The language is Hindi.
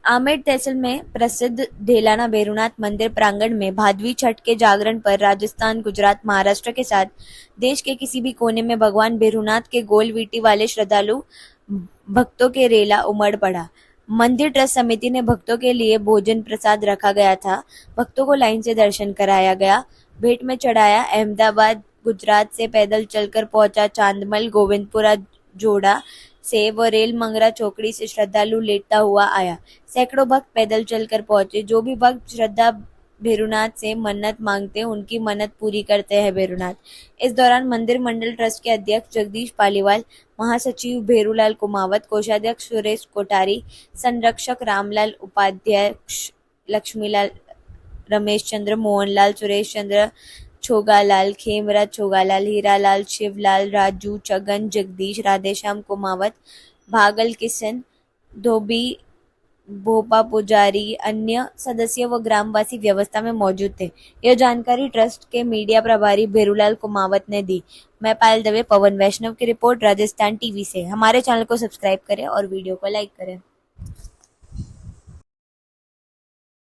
आमेर तहसील में प्रसिद्ध ढेलाना भैरवनाथ मंदिर प्रांगण में भादवी छठ के जागरण पर राजस्थान, गुजरात, महाराष्ट्र के साथ देश के किसी भी कोने में भगवान भैरवनाथ के गोल वीटी वाले श्रद्धालु भक्तों के रेला उमड़ पड़ा। मंदिर ट्रस्ट समिति ने भक्तों के लिए भोजन प्रसाद रखा गया था। भक्तों को लाइन से दर्शन कराया गया, भेंट में चढ़ाया। अहमदाबाद, गुजरात से पैदल चलकर पहुंचा चांदमल, गोविंदपुरा जोड़ा से व रेल मंगरा चौकड़ी से श्रद्धालु लेटता हुआ आया। सैकड़ों भक्त पैदल चलकर पहुंचे। जो भी भक्त श्रद्धा भैरवनाथ से मन्नत मांगते हैं, उनकी मन्नत पूरी करते हैं भैरवनाथ। इस दौरान मंदिर मंडल ट्रस्ट के अध्यक्ष जगदीश पालीवाल, महासचिव भेरूलाल कुमावत, कोषाध्यक्ष सुरेश कोठारी, संरक्षक रामलाल, उपाध्यक्ष लक्ष्मीलाल, रमेश चंद्र, मोहनलाल, सुरेश चंद्र छोगालाल, खेमराज छोगालाल, हीरालाल, शिवलाल, राजू, छगन, जगदीश, राधेश्याम कुमावत, भागल किशन, धोबी, भोपा पुजारी, अन्य सदस्य व ग्रामवासी व्यवस्था में मौजूद थे। यह जानकारी ट्रस्ट के मीडिया प्रभारी भेरूलाल कुमावत ने दी। मैं पायल दवे, पवन वैष्णव की रिपोर्ट, राजस्थान टीवी से। हमारे चैनल को सब्सक्राइब करें और वीडियो को लाइक करें।